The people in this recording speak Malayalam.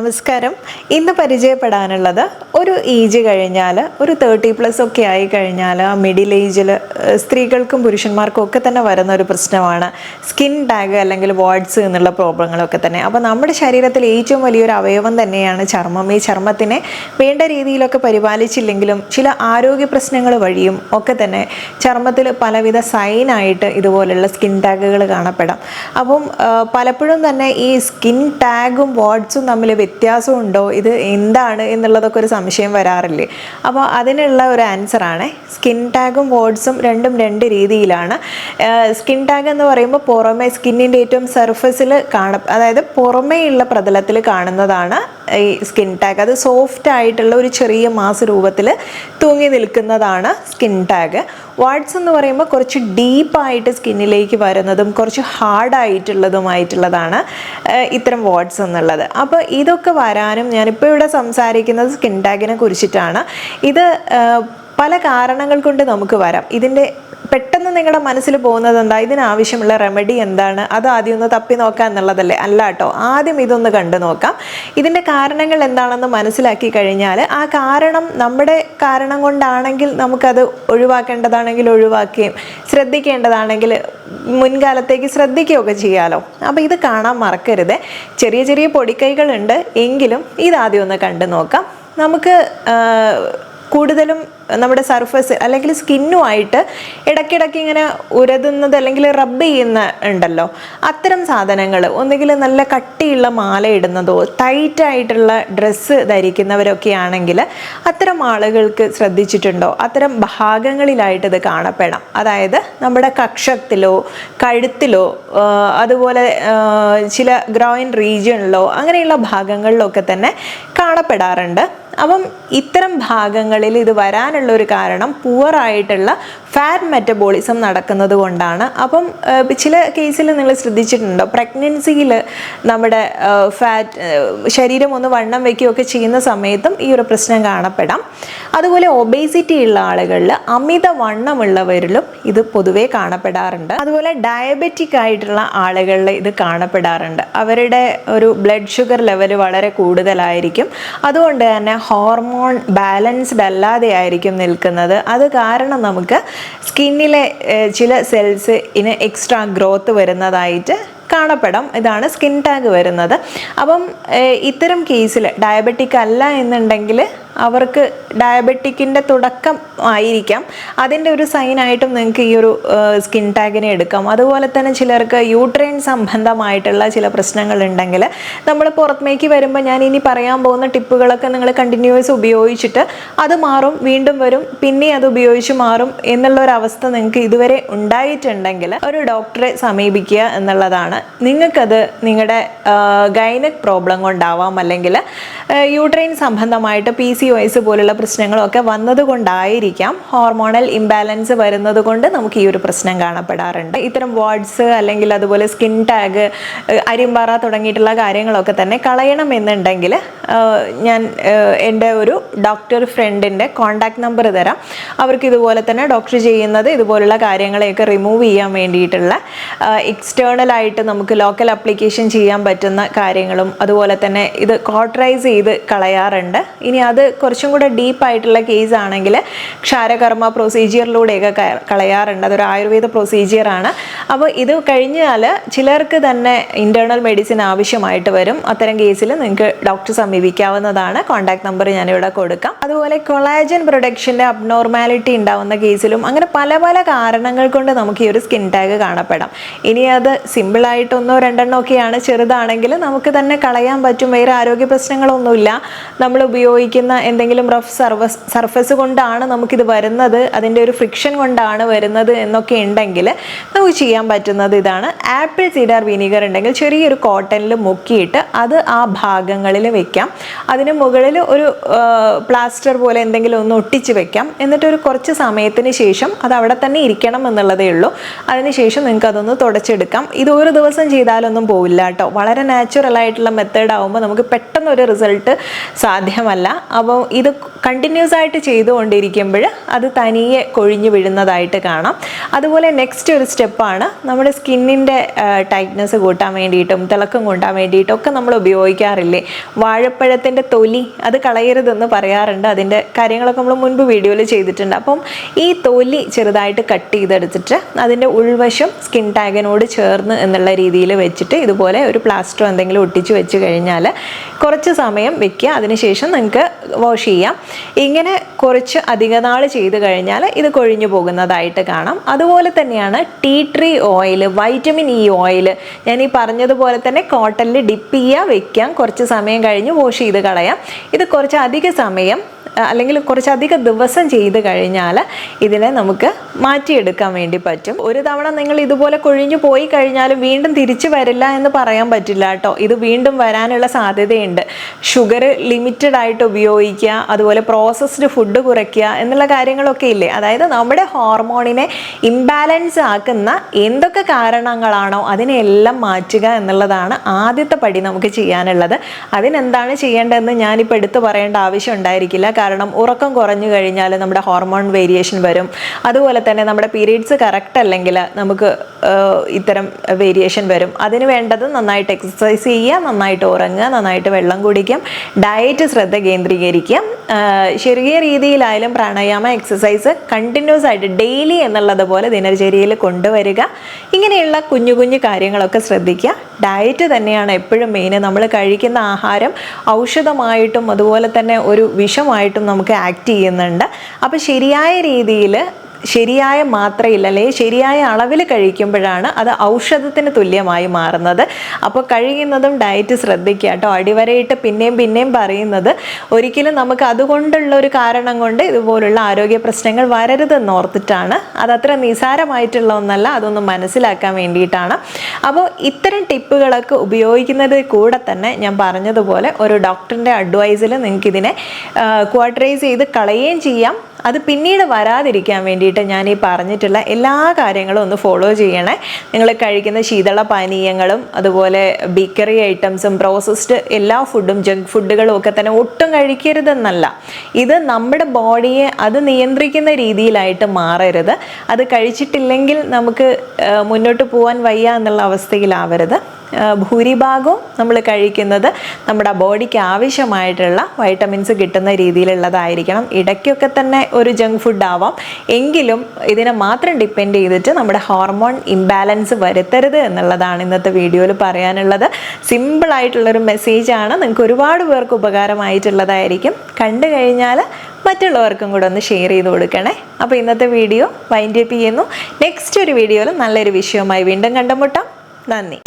നമസ്കാരം. ഇന്ന് പരിചയപ്പെടാനുള്ളത് ഒരു ഏജ് കഴിഞ്ഞാൽ, ഒരു 30+ ഒക്കെ ആയി കഴിഞ്ഞാൽ, മിഡിൽ ഏജിൽ സ്ത്രീകൾക്കും പുരുഷന്മാർക്കും ഒക്കെ തന്നെ വരുന്ന ഒരു പ്രശ്നമാണ് സ്കിൻ ടാഗ് അല്ലെങ്കിൽ വാട്സ് എന്നുള്ള പ്രോബ്ലങ്ങളൊക്കെ തന്നെ. അപ്പോൾ നമ്മുടെ ശരീരത്തിൽ ഏറ്റവും വലിയൊരു അവയവം തന്നെയാണ് ചർമ്മം. ഈ ചർമ്മത്തിനെ വേണ്ട രീതിയിലൊക്കെ പരിപാലിച്ചില്ലെങ്കിലും ചില ആരോഗ്യ പ്രശ്നങ്ങൾ വഴിയും ഒക്കെ തന്നെ ചർമ്മത്തിൽ പലവിധ സൈനായിട്ട് ഇതുപോലുള്ള സ്കിൻ ടാഗുകൾ കാണപ്പെടാം. അപ്പം പലപ്പോഴും തന്നെ ഈ സ്കിൻ ടാഗും വാട്സും തമ്മിൽ വ്യത്യാസമുണ്ടോ, ഇത് എന്താണ് എന്നുള്ളതൊക്കെ ഒരു സംശയം വരാറില്ലേ? അപ്പോൾ അതിനുള്ള ഒരു ആൻസറാണ്, സ്കിൻ ടാഗും വാട്സും രണ്ടും രണ്ട് രീതിയിലാണ്. സ്കിൻ ടാഗ് എന്ന് പറയുമ്പോൾ പുറമെ സ്കിന്നിൻ്റെ ഏറ്റവും സർഫസിൽ അതായത് പുറമേയുള്ള പ്രതലത്തിൽ കാണുന്നതാണ് ഈ സ്കിൻ ടാഗ്. അത് സോഫ്റ്റ് ആയിട്ടുള്ള ഒരു ചെറിയ മാസ് രൂപത്തിൽ തൂങ്ങി നിൽക്കുന്നതാണ് സ്കിൻ ടാഗ്. വാട്സ് എന്ന് പറയുമ്പോൾ കുറച്ച് ഡീപ്പായിട്ട് സ്കിന്നിലേക്ക് വരുന്നതും കുറച്ച് ഹാർഡായിട്ടുള്ളതുമായിട്ടുള്ളതാണ് ഇത്തരം വാട്സ് എന്നുള്ളത്. അപ്പോൾ ഇതൊക്കെ വരാനും, ഞാനിപ്പോൾ ഇവിടെ സംസാരിക്കുന്നത് സ്കിൻ ടാഗിനെ കുറിച്ചിട്ടാണ്. ഇത് പല കാരണങ്ങൾ കൊണ്ട് നമുക്ക് വരാം. ഇതിൻ്റെ പെട്ടെന്ന് നിങ്ങളുടെ മനസ്സിൽ പോകുന്നത് എന്താ, ഇതിനാവശ്യമുള്ള റെമഡി എന്താണ്, അത് ആദ്യം ഒന്ന് തപ്പി നോക്കാം എന്നുള്ളതല്ലേ? അല്ല കേട്ടോ, ആദ്യം ഇതൊന്ന് കണ്ടു നോക്കാം. ഇതിൻ്റെ കാരണങ്ങൾ എന്താണെന്ന് മനസ്സിലാക്കി കഴിഞ്ഞാൽ ആ കാരണം നമ്മുടെ കാരണം കൊണ്ടാണെങ്കിൽ നമുക്കത് ഒഴിവാക്കേണ്ടതാണെങ്കിൽ ഒഴിവാക്കുകയും ശ്രദ്ധിക്കേണ്ടതാണെങ്കിൽ മുൻകാലത്തേക്ക് ശ്രദ്ധിക്കുകയൊക്കെ ചെയ്യാമല്ലോ. അപ്പോൾ ഇത് കാണാൻ മറക്കരുത്. ചെറിയ ചെറിയ പൊടിക്കൈകളുണ്ട്, എങ്കിലും ഇതാദ്യം ഒന്ന് കണ്ടു നോക്കാം. നമുക്ക് കൂടുതലും നമ്മുടെ സർഫസ് അല്ലെങ്കിൽ സ്കിന്നുമായിട്ട് ഇടയ്ക്കിടയ്ക്ക് ഇങ്ങനെ ഉരതുന്നത് അല്ലെങ്കിൽ റബ്ബ് ചെയ്യുന്ന ഉണ്ടല്ലോ, അത്തരം സാധനങ്ങൾ ഒന്നുകിൽ നല്ല കട്ടിയുള്ള മാല ഇടുന്നതോ ടൈറ്റായിട്ടുള്ള ഡ്രസ്സ് ധരിക്കുന്നവരൊക്കെ ആണെങ്കിൽ അത്തരം ആളുകൾക്ക് ശ്രദ്ധിച്ചിട്ടുണ്ടോ, അത്തരം ഭാഗങ്ങളിലായിട്ട് ഇത് കാണപ്പെടാം. അതായത് നമ്മുടെ കക്ഷത്തിലോ കഴുത്തിലോ അതുപോലെ ചില ഗ്രോയിൻ റീജിയണിലോ അങ്ങനെയുള്ള ഭാഗങ്ങളിലൊക്കെ തന്നെ കാണപ്പെടാറുണ്ട്. അപ്പം ഇത്തരം ഭാഗങ്ങളിൽ ഇത് വരാനുള്ള ഒരു കാരണം പുവറായിട്ടുള്ള ഫാറ്റ് മെറ്റബോളിസം നടക്കുന്നത് കൊണ്ടാണ്. അപ്പം ചില കേസിൽ നിങ്ങൾ ശ്രദ്ധിച്ചിട്ടുണ്ടോ, പ്രഗ്നൻസിയിൽ നമ്മുടെ ശരീരം ഒന്ന് വണ്ണം വയ്ക്കുകയൊക്കെ ചെയ്യുന്ന സമയത്തും ഈ ഒരു പ്രശ്നം കാണപ്പെടാം. അതുപോലെ ഒബേസിറ്റി ഉള്ള ആളുകളിൽ, അമിത വണ്ണമുള്ളവരിലും ഇത് പൊതുവേ കാണപ്പെടാറുണ്ട്. അതുപോലെ ഡയബറ്റിക് ആയിട്ടുള്ള ആളുകളിൽ ഇത് കാണപ്പെടാറുണ്ട്. അവരുടെ ഒരു ബ്ലഡ് ഷുഗർ ലെവൽ വളരെ കൂടുതലായിരിക്കും. അതുകൊണ്ട് തന്നെ ഹോർമോൺ ബാലൻസ്ഡ് അല്ലാതെ ആയിരിക്കും നിൽക്കുന്നത്. അത് കാരണം നമുക്ക് സ്കിന്നിലെ ചില സെൽസ് ഇന് എക്സ്ട്രാ ഗ്രോത്ത് വരുന്നതായിട്ട് കാണപ്പെടാം. ഇതാണ് സ്കിൻ ടാഗ് വരുന്നത്. അപ്പം ഇത്തരം കേസിൽ ഡയബറ്റിക് അല്ല എന്നുണ്ടെങ്കിൽ അവർക്ക് ഡയബറ്റിക്കിൻ്റെ തുടക്കം ആയിരിക്കാം, അതിൻ്റെ ഒരു സൈനായിട്ടും നിങ്ങൾക്ക് ഈ ഒരു സ്കിൻ ടാഗിനെ എടുക്കാം. അതുപോലെ തന്നെ ചിലർക്ക് യൂട്രൈൻ സംബന്ധമായിട്ടുള്ള ചില പ്രശ്നങ്ങൾ ഉണ്ടെങ്കിൽ നമ്മൾ പുറത്തേക്ക് വരുമ്പോൾ ഞാൻ ഇനി പറയാൻ പോകുന്ന ടിപ്പുകളൊക്കെ നിങ്ങൾ കണ്ടിന്യൂസ് ഉപയോഗിച്ചിട്ട് അത് മാറും, വീണ്ടും വരും, പിന്നെ അത് ഉപയോഗിച്ച് മാറും എന്നുള്ളൊരവസ്ഥ നിങ്ങൾക്ക് ഇതുവരെ ഉണ്ടായിട്ടുണ്ടെങ്കിൽ ഒരു ഡോക്ടറെ സമീപിക്കുക എന്നുള്ളതാണ്. നിങ്ങൾക്കത് നിങ്ങളുടെ ഗൈനക് പ്രോബ്ലം കൊണ്ടാവാം, അല്ലെങ്കിൽ യൂട്രൈൻ സംബന്ധമായിട്ട് PCOS പോലുള്ള പ്രശ്നങ്ങളൊക്കെ വന്നതുകൊണ്ടായിരിക്കാം, ഹോർമോണൽ ഇംബാലൻസ് വരുന്നത് കൊണ്ട് നമുക്ക് ഈ ഒരു പ്രശ്നം കാണപ്പെടാറുണ്ട്. ഇത്തരം വാട്സ് അല്ലെങ്കിൽ അതുപോലെ സ്കിൻ ടാഗ്, അരിമ്പാറ തുടങ്ങിയിട്ടുള്ള കാര്യങ്ങളൊക്കെ തന്നെ കളയണമെന്നുണ്ടെങ്കിൽ ഞാൻ എൻ്റെ ഒരു ഡോക്ടർ ഫ്രണ്ടിൻ്റെ കോൺടാക്ട് നമ്പർ തരാം. അവർക്ക് ഇതുപോലെ തന്നെ ഡോക്ടർ ചെയ്യുന്നത് ഇതുപോലുള്ള കാര്യങ്ങളെയൊക്കെ റിമൂവ് ചെയ്യാൻ വേണ്ടിയിട്ടുള്ള എക്സ്റ്റേണലായിട്ട് നമുക്ക് ലോക്കൽ അപ്ലിക്കേഷൻ ചെയ്യാൻ പറ്റുന്ന കാര്യങ്ങളും അതുപോലെ തന്നെ ഇത് കോട്ടറൈസ് ചെയ്ത് കളയാറുണ്ട്. ഇനി അത് കുറച്ചും കൂടെ ഡീപ്പായിട്ടുള്ള കേസ് ആണെങ്കിൽ ക്ഷാരകർമ്മ പ്രൊസീജിയറിലൂടെയൊക്കെ കളയാറുണ്ട്. അതൊരു ആയുർവേദ പ്രൊസീജിയറാണ്. അപ്പോൾ ഇത് കഴിഞ്ഞാൽ ചിലർക്ക് തന്നെ ഇൻറ്റേർണൽ മെഡിസിൻ ആവശ്യമായിട്ട് വരും. അത്തരം കേസിൽ നിങ്ങൾക്ക് ഡോക്ടർ സമീപിക്കാവുന്നതാണ്. കോൺടാക്ട് നമ്പർ ഞാനിവിടെ കൊടുക്കാം. അതുപോലെ കൊളാജൻ പ്രൊഡക്ഷൻ്റെ അബ്നോർമാലിറ്റി ഉണ്ടാവുന്ന കേസിലും അങ്ങനെ പല പല കാരണങ്ങൾ കൊണ്ട് നമുക്ക് ഈ ഒരു സ്കിൻ ടാഗ് കാണപ്പെടാം. ഇനി അത് സിമ്പിളായിട്ട് ഒന്നോ രണ്ടെണ്ണോ ഒക്കെയാണ്, ചെറുതാണെങ്കിൽ നമുക്ക് തന്നെ കളയാൻ പറ്റും, വേറെ ആരോഗ്യ പ്രശ്നങ്ങളൊന്നുമില്ല. നമ്മൾ ഉപയോഗിക്കുന്ന എന്തെങ്കിലും റഫ് സർഫസ് കൊണ്ടാണ് നമുക്കിത് വരുന്നത്, അതിൻ്റെ ഒരു ഫ്രിക്ഷൻ കൊണ്ടാണ് വരുന്നത് എന്നൊക്കെ ഉണ്ടെങ്കിൽ നമുക്ക് ചെയ്യാൻ ചെയ്യാൻ പറ്റുന്നത് ഇതാണ്. ആപ്പിൾ സിഡർ വിനീഗർ ഉണ്ടെങ്കിൽ ചെറിയൊരു കോട്ടണിൽ മുക്കിയിട്ട് അത് ആ ഭാഗങ്ങളിൽ വെക്കാം. അതിന് മുകളിൽ ഒരു പ്ലാസ്റ്റർ പോലെ എന്തെങ്കിലും ഒന്ന് ഒട്ടിച്ച് വെക്കാം. എന്നിട്ടൊരു കുറച്ച് സമയത്തിന് ശേഷം അത് അവിടെ തന്നെ ഇരിക്കണം എന്നുള്ളതേ ഉള്ളൂ. അതിനുശേഷം നിങ്ങൾക്ക് അതൊന്ന് തുടച്ചെടുക്കാം. ഇത് ഒരു ദിവസം ചെയ്താലൊന്നും പോവില്ല കേട്ടോ. വളരെ നാച്ചുറൽ ആയിട്ടുള്ള മെത്തേഡ് ആകുമ്പോൾ നമുക്ക് പെട്ടെന്നൊരു റിസൾട്ട് സാധ്യമല്ല. അപ്പോൾ ഇത് കണ്ടിന്യൂസ് ആയിട്ട് ചെയ്തുകൊണ്ടിരിക്കുമ്പോൾ അത് തനിയെ കൊഴിഞ്ഞു വീഴുന്നതായിട്ട് കാണാം. അതുപോലെ നെക്സ്റ്റ് ഒരു സ്റ്റെപ്പാണ് നമ്മുടെ സ്കിന്നിൻ്റെ ടൈറ്റ്നസ് കൂട്ടാൻ വേണ്ടിയിട്ടും തിളക്കം കൂട്ടാൻ വേണ്ടിയിട്ടും ഒക്കെ നമ്മൾ ഉപയോഗിക്കാറില്ലേ വാഴപ്പഴത്തിൻ്റെ തൊലി. അത് കളയരുതെന്ന് പറയാറുണ്ട്. അതിൻ്റെ കാര്യങ്ങളൊക്കെ നമ്മൾ മുൻപ് വീഡിയോയിൽ ചെയ്തിട്ടുണ്ട്. അപ്പം ഈ തൊലി ചെറുതായിട്ട് കട്ട് ചെയ്തെടുത്തിട്ട് അതിൻ്റെ ഉൾവശം സ്കിൻ ടാഗിനോട് ചേർന്ന് എന്നുള്ള രീതിയിൽ വെച്ചിട്ട് ഇതുപോലെ ഒരു പ്ലാസ്റ്റർ എന്തെങ്കിലും ഒട്ടിച്ച് വെച്ച് കഴിഞ്ഞാൽ കുറച്ച് സമയം വെക്കുക. അതിനുശേഷം നിങ്ങൾക്ക് വാഷ് ചെയ്യാം. ഇങ്ങനെ കുറച്ച് അധിക നാൾ ചെയ്ത് കഴിഞ്ഞാൽ ഇത് കൊഴിഞ്ഞു പോകുന്നതായിട്ട് കാണാം. അതുപോലെ തന്നെയാണ് tea tree oil, vitamin E oil. ഞാൻ ഈ പറഞ്ഞതുപോലെ തന്നെ കോട്ടണിൽ ഡിപ്പ് ചെയ്യുക, വെക്കാം, കുറച്ച് സമയം കഴിഞ്ഞ് വാഷ് ചെയ്ത് കളയാം. ഇത് കുറച്ച് അധിക സമയം അല്ലെങ്കിൽ കുറച്ചധികം ദിവസം ചെയ്ത് കഴിഞ്ഞാൽ ഇതിനെ നമുക്ക് മാറ്റിയെടുക്കാൻ വേണ്ടി പറ്റും. ഒരു തവണ നിങ്ങൾ ഇതുപോലെ കൊഴിഞ്ഞു പോയി കഴിഞ്ഞാലും വീണ്ടും തിരിച്ചു വരില്ല എന്ന് പറയാൻ പറ്റില്ല കേട്ടോ. ഇത് വീണ്ടും വരാനുള്ള സാധ്യതയുണ്ട്. ഷുഗർ ലിമിറ്റഡ് ആയിട്ട് ഉപയോഗിക്കുക, അതുപോലെ പ്രോസസ്ഡ് ഫുഡ് കുറയ്ക്കുക എന്നുള്ള കാര്യങ്ങളൊക്കെ ഇല്ലേ. അതായത് നമ്മുടെ ഹോർമോണിനെ ഇംബാലൻസ് ആക്കുന്ന എന്തൊക്കെ കാരണങ്ങളാണോ അതിനെല്ലാം മാറ്റുക എന്നുള്ളതാണ് ആദ്യത്തെ പടി നമുക്ക് ചെയ്യാനുള്ളത്. അതിനെന്താണ് ചെയ്യേണ്ടതെന്ന് ഞാനിപ്പോൾ എടുത്തു പറയേണ്ട ആവശ്യം ഉണ്ടായിരിക്കില്ല. കാരണം ഉറക്കം കുറഞ്ഞു കഴിഞ്ഞാൽ നമ്മുടെ ഹോർമോൺ വേരിയേഷൻ വരും. അതുപോലെ തന്നെ നമ്മുടെ പീരീഡ്സ് കറക്റ്റ് അല്ലെങ്കിൽ നമുക്ക് ഇത്തരം വേരിയേഷൻ വരും. അതിന് വേണ്ടത് നന്നായിട്ട് എക്സസൈസ് ചെയ്യുക, നന്നായിട്ട് ഉറങ്ങുക, നന്നായിട്ട് വെള്ളം കുടിക്കാം, ഡയറ്റ് ശ്രദ്ധ കേന്ദ്രീകരിക്കാം. ചെറിയ രീതിയിലായാലും പ്രാണായാമ എക്സസൈസ് കണ്ടിന്യൂസ് ആയിട്ട് ഡെയിലി എന്നുള്ളത് പോലെ ദിനചര്യയിൽ കൊണ്ടുവരിക. ഇങ്ങനെയുള്ള കുഞ്ഞു കുഞ്ഞു കാര്യങ്ങളൊക്കെ ശ്രദ്ധിക്കുക. ഡയറ്റ് തന്നെയാണ് എപ്പോഴും മെയിൻ. നമ്മൾ കഴിക്കുന്ന ആഹാരം ഔഷധമായിട്ടും അതുപോലെ തന്നെ ഒരു വിഷമായിട്ടും നമുക്ക് ആക്ട് ചെയ്യുന്നുണ്ട്. അപ്പോൾ ശരിയായ രീതിയിൽ ശരിയായ മാത്രയിൽ അല്ലെങ്കിൽ ശരിയായ അളവിൽ കഴിക്കുമ്പോഴാണ് അത് ഔഷധത്തിന് തുല്യമായി മാറുന്നത്. അപ്പോൾ കഴിയുന്നതും ഡയറ്റ് ശ്രദ്ധിക്കുക കേട്ടോ. അടിവരയിട്ട് പിന്നെയും പറയുന്നത് ഒരിക്കലും നമുക്ക് അതുകൊണ്ടുള്ള ഒരു കാരണം കൊണ്ട് ഇതുപോലുള്ള ആരോഗ്യ പ്രശ്നങ്ങൾ വരരുതെന്ന് ഓർത്തിട്ടാണ്. അതത്ര നിസാരമായിട്ടുള്ള ഒന്നല്ല, അതൊന്ന് മനസ്സിലാക്കാൻ വേണ്ടിയിട്ടാണ്. അപ്പോൾ ഇത്തരം ടിപ്പുകളൊക്കെ ഉപയോഗിക്കുന്നത് കൂടെ തന്നെ ഞാൻ പറഞ്ഞതുപോലെ ഒരു ഡോക്ടറിൻ്റെ അഡ്വൈസിൽ നിങ്ങൾക്ക് ഇതിനെ ക്വാർട്ടറൈസ് ചെയ്ത് കളയുകയും ചെയ്യാം. അത് പിന്നീട് വരാതിരിക്കാൻ വേണ്ടിയിട്ട് ഞാൻ ഈ പറഞ്ഞിട്ടുള്ള എല്ലാ കാര്യങ്ങളും ഒന്ന് ഫോളോ ചെയ്യണേ. നിങ്ങൾ കഴിക്കുന്ന ശീതള പാനീയങ്ങളും അതുപോലെ ബേക്കറി ഐറ്റംസും പ്രോസസ്ഡ് എല്ലാ ഫുഡും ജങ്ക് ഫുഡുകളും ഒക്കെ തന്നെ ഒട്ടും കഴിക്കരുതെന്നല്ല. ഇത് നമ്മുടെ ബോഡിയെ അത് നിയന്ത്രിക്കുന്ന രീതിയിലായിട്ട് മാറരുത്. അത് കഴിച്ചിട്ടില്ലെങ്കിൽ നമുക്ക് മുന്നോട്ട് പോകാൻ വയ്യ എന്നുള്ള അവസ്ഥയിലാവരുത്. ഭൂരിഭാഗവും നമ്മൾ കഴിക്കുന്നത് നമ്മുടെ ബോഡിക്ക് ആവശ്യമായിട്ടുള്ള വൈറ്റമിൻസ് കിട്ടുന്ന രീതിയിലുള്ളതായിരിക്കണം. ഇടയ്ക്കൊക്കെ തന്നെ ഒരു ജങ്ക് ഫുഡ് ആവാം, എങ്കിലും ഇതിനെ മാത്രം ഡിപ്പെൻഡ് ചെയ്തിട്ട് നമ്മുടെ ഹോർമോൺ ഇംബാലൻസ് വരുത്തരുത് എന്നുള്ളതാണ് ഇന്നത്തെ വീഡിയോയിൽ പറയാനുള്ളത്. സിമ്പിളായിട്ടുള്ളൊരു മെസ്സേജാണ്, നിങ്ങൾക്ക് ഒരുപാട് പേർക്ക് ഉപകാരമായിട്ടുള്ളതായിരിക്കും. കണ്ടു കഴിഞ്ഞാൽ മറ്റുള്ളവർക്കും കൂടെ ഒന്ന് ഷെയർ ചെയ്ത് കൊടുക്കണേ. അപ്പോൾ ഇന്നത്തെ വീഡിയോ വൈൻഡ് അപ്പ് ചെയ്യുന്നു. നെക്സ്റ്റ് ഒരു വീഡിയോയിൽ നല്ലൊരു വിഷയവുമായി വീണ്ടും കണ്ടുമുട്ടാം. നന്ദി.